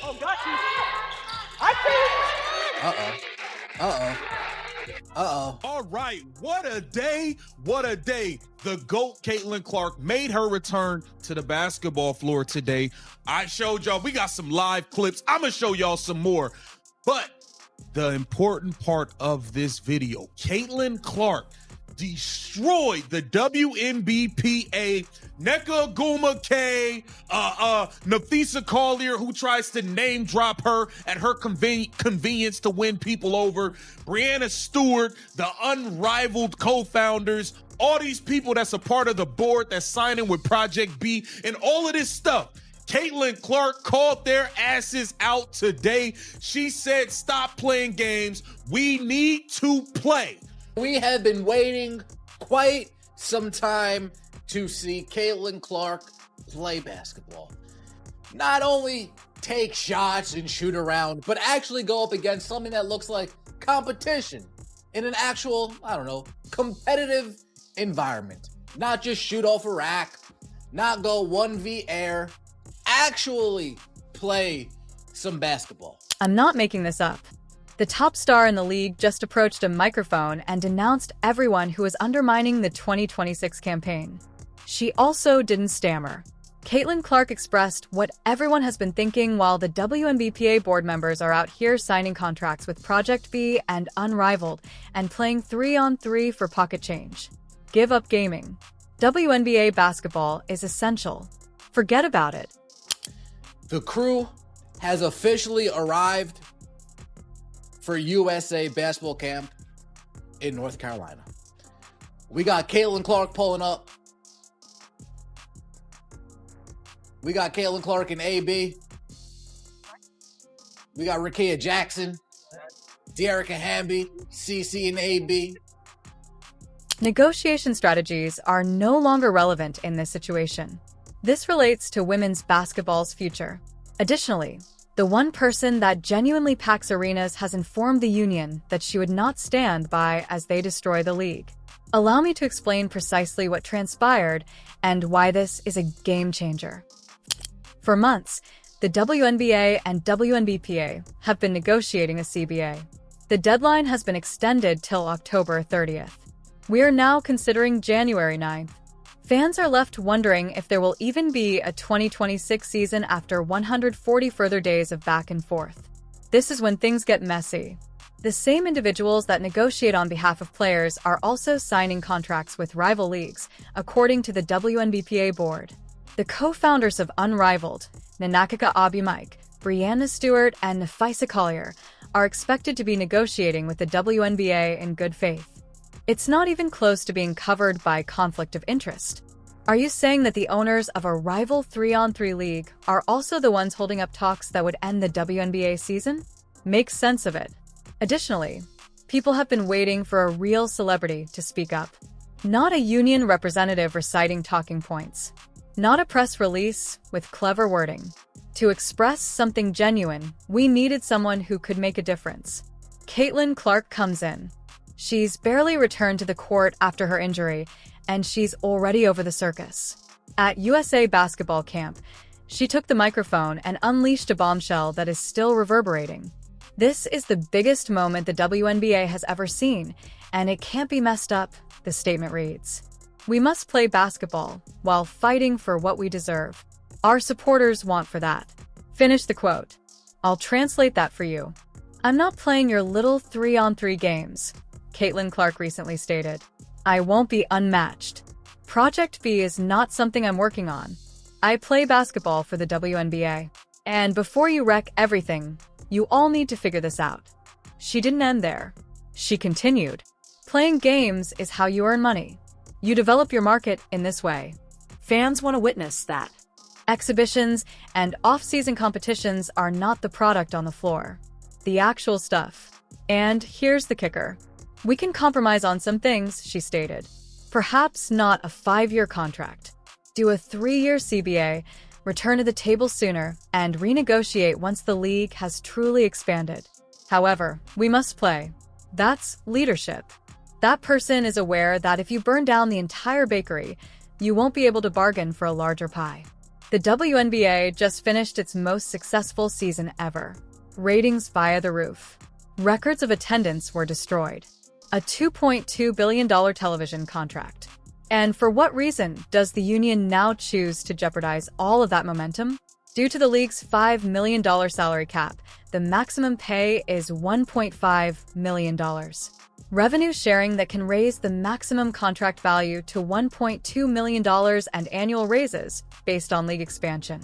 Oh, got you. I see. All right, what a day, what a day. The GOAT, Caitlin Clark, made her return to the basketball floor today. I showed y'all, we got some live clips. I'm going to show y'all some more. But the important part of this video, Caitlin Clark destroyed the WNBA, Nneka Aguma-K, Nafisa Collier, who tries to name drop her at her convenience to win people over, Brianna Stewart, the unrivaled co-founders, all these people that's a part of the board that's signing with Project B, and all of this stuff. Caitlin Clark called their asses out today. She said, stop playing games. We need to play. We have been waiting quite some time to see Caitlin Clark play basketball. Not only take shots and shoot around, but actually go up against something that looks like competition in an actual, competitive environment. Not just shoot off a rack, not go 1v air, actually play some basketball. I'm not making this up. The top star in the league just approached a microphone and denounced everyone who was undermining the 2026 campaign. She also didn't stammer. Caitlin Clark expressed what everyone has been thinking while the WNBA board members are out here signing contracts with Project B and Unrivaled and playing 3-on-3 for pocket change. Give up gaming. WNBA basketball is essential. Forget about it. The crew has officially arrived for USA basketball camp in North Carolina. We got Caitlin Clark pulling up. We got Caitlin Clark and AB. We got Rakia Jackson, Dearica Hamby, CC and AB. Negotiation strategies are no longer relevant in this situation. This relates to women's basketball's future. Additionally, the one person that genuinely packs arenas has informed the union that she would not stand by as they destroy the league. Allow me to explain precisely what transpired and why this is a game changer. For months, the WNBA and WNBPA have been negotiating a CBA. The deadline has been extended till October 30th. We are now considering January 9th. Fans are left wondering if there will even be a 2026 season after 140 further days of back and forth. This is when things get messy. The same individuals that negotiate on behalf of players are also signing contracts with rival leagues, according to the WNBPA board. The co-founders of Unrivaled, Nneka Aguma-K, Brianna Stewart, and Nafisa Collier, are expected to be negotiating with the WNBA in good faith. It's not even close to being covered by conflict of interest. Are you saying that the owners of a rival 3-on-3 league are also the ones holding up talks that would end the WNBA season? Make sense of it. Additionally, people have been waiting for a real celebrity to speak up. Not a union representative reciting talking points. Not a press release with clever wording. To express something genuine, we needed someone who could make a difference. Caitlin Clark comes in. She's barely returned to the court after her injury, and she's already over the circus. At USA basketball camp, she took the microphone and unleashed a bombshell that is still reverberating. This is the biggest moment the WNBA has ever seen, and it can't be messed up, the statement reads. We must play basketball while fighting for what we deserve. Our supporters want for that. Finish the quote. I'll translate that for you. I'm not playing your little 3-on-3 games, Caitlin Clark recently stated. I won't be unmatched. Project B is not something I'm working on. I play basketball for the WNBA. And before you wreck everything, you all need to figure this out. She didn't end there. She continued. Playing games is how you earn money. You develop your market in this way. Fans want to witness that. Exhibitions and off-season competitions are not the product on the floor. The actual stuff. And here's the kicker. We can compromise on some things, she stated. Perhaps not a 5-year contract. Do a 3-year CBA, return to the table sooner, and renegotiate once the league has truly expanded. However, we must play. That's leadership. That person is aware that if you burn down the entire bakery, you won't be able to bargain for a larger pie. The WNBA just finished its most successful season ever. Ratings via the roof. Records of attendance were destroyed. A $2.2 billion television contract. And for what reason does the union now choose to jeopardize all of that momentum? Due to the league's $5 million salary cap, the maximum pay is $1.5 million. Revenue sharing that can raise the maximum contract value to $1.2 million and annual raises based on league expansion.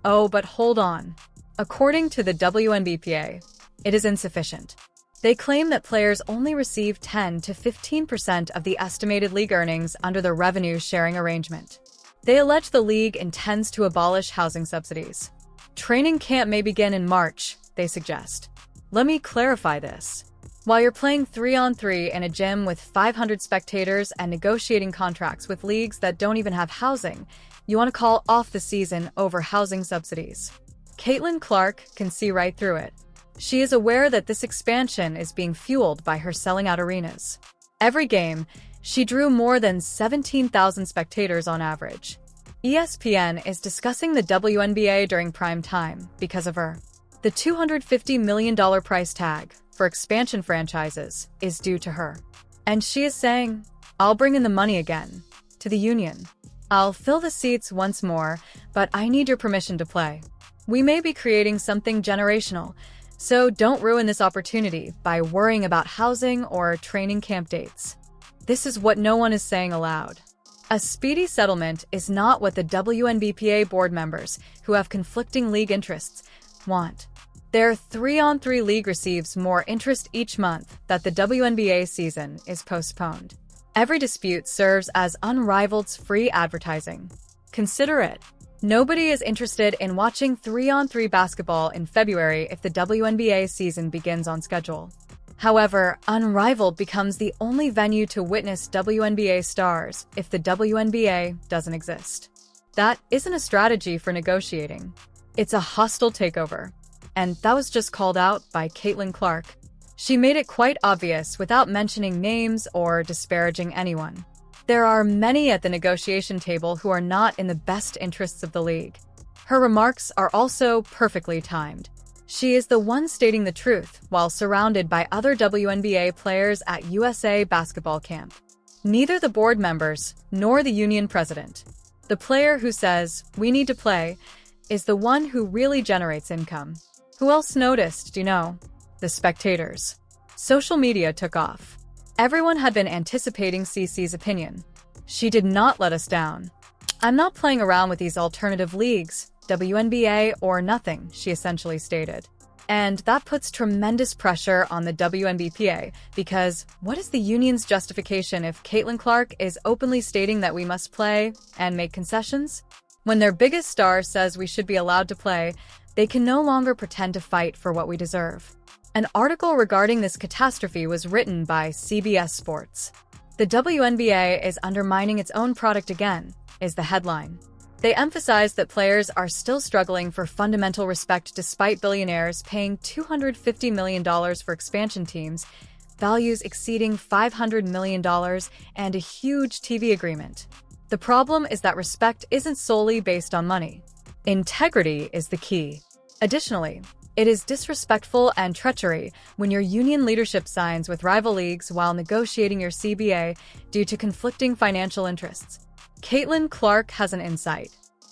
Oh, but hold on. According to the WNBA, it is insufficient. They claim that players only receive 10 to 15% of the estimated league earnings under the revenue sharing arrangement. They allege the league intends to abolish housing subsidies. Training camp may begin in March, they suggest. Let me clarify this. While you're playing 3-on-3 in a gym with 500 spectators and negotiating contracts with leagues that don't even have housing, you want to call off the season over housing subsidies. Caitlin Clark can see right through it. She is aware that this expansion is being fueled by her selling out arenas. Every game, she drew more than 17,000 spectators on average. ESPN is discussing the WNBA during prime time because of her. The $250 million price tag for expansion franchises is due to her. And she is saying, I'll bring in the money again, to the union. I'll fill the seats once more, but I need your permission to play. We may be creating something generational, so don't ruin this opportunity by worrying about housing or training camp dates. This is what no one is saying aloud. A speedy settlement is not what the WNBA board members, who have conflicting league interests, want. Their 3-on-3 league receives more interest each month that the WNBA season is postponed. Every dispute serves as unrivaled free advertising. Consider it. Nobody is interested in watching 3-on-3 basketball in February if the WNBA season begins on schedule. However, Unrivaled becomes the only venue to witness WNBA stars if the WNBA doesn't exist. That isn't a strategy for negotiating. It's a hostile takeover. And that was just called out by Caitlin Clark. She made it quite obvious without mentioning names or disparaging anyone. There are many at the negotiation table who are not in the best interests of the league. Her remarks are also perfectly timed. She is the one stating the truth while surrounded by other WNBA players at USA basketball camp. Neither the board members nor the union president. The player who says, "We need to play," is the one who really generates income. Who else noticed, The spectators. Social media took off. Everyone had been anticipating CeCe's opinion. She did not let us down. I'm not playing around with these alternative leagues, WNBA or nothing, she essentially stated. And that puts tremendous pressure on the WNBA because what is the union's justification if Caitlin Clark is openly stating that we must play and make concessions? When their biggest star says we should be allowed to play, they can no longer pretend to fight for what we deserve. An article regarding this catastrophe was written by CBS Sports. The WNBA is undermining its own product again, is the headline. They emphasize that players are still struggling for fundamental respect despite billionaires paying $250 million for expansion teams, values exceeding $500 million, and a huge TV agreement. The problem is that respect isn't solely based on money. Integrity is the key. Additionally, it is disrespectful and treachery when your union leadership signs with rival leagues while negotiating your CBA due to conflicting financial interests. Caitlin Clark has an insight.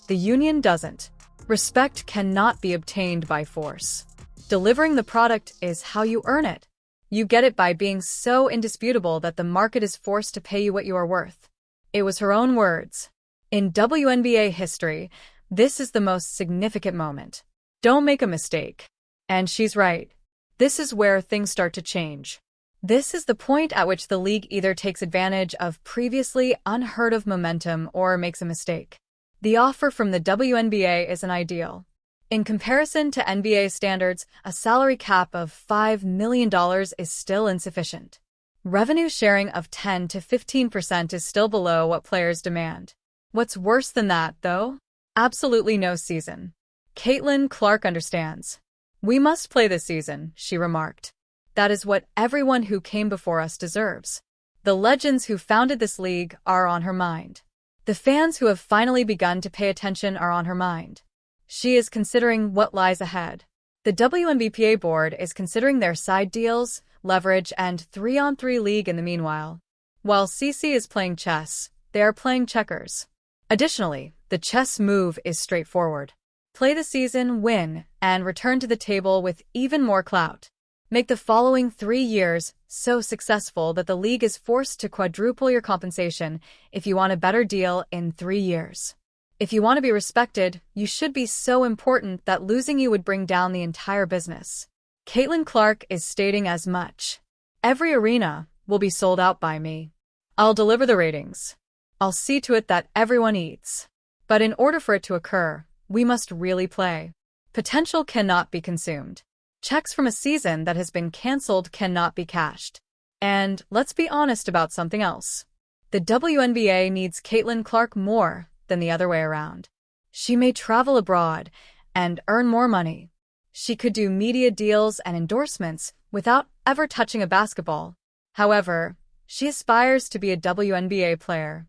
The union doesn't. Respect cannot be obtained by force. Delivering the product is how you earn it. You get it by being so indisputable that the market is forced to pay you what you are worth. It was her own words. In WNBA history, this is the most significant moment. Don't make a mistake. And she's right. This is where things start to change. This is the point at which the league either takes advantage of previously unheard of momentum or makes a mistake. The offer from the WNBA isn't ideal. In comparison to NBA standards, a salary cap of $5 million is still insufficient. Revenue sharing of 10 to 15% is still below what players demand. What's worse than that, though? Absolutely no season. Caitlin Clark understands. We must play this season, she remarked. That is what everyone who came before us deserves. The legends who founded this league are on her mind. The fans who have finally begun to pay attention are on her mind. She is considering what lies ahead. The WNBA board is considering their side deals, leverage, and 3-on-3 league in the meanwhile. While CC is playing chess, they are playing checkers. Additionally, the chess move is straightforward. Play the season, win, and return to the table with even more clout. Make the following 3 years so successful that the league is forced to quadruple your compensation if you want a better deal in 3 years. If you want to be respected, you should be so important that losing you would bring down the entire business. Caitlin Clark is stating as much. Every arena will be sold out by me. I'll deliver the ratings. I'll see to it that everyone eats. But in order for it to occur, we must really play. Potential cannot be consumed. Checks from a season that has been cancelled cannot be cashed. And let's be honest about something else. The WNBA needs Caitlin Clark more than the other way around. She may travel abroad and earn more money. She could do media deals and endorsements without ever touching a basketball. However, she aspires to be a WNBA player.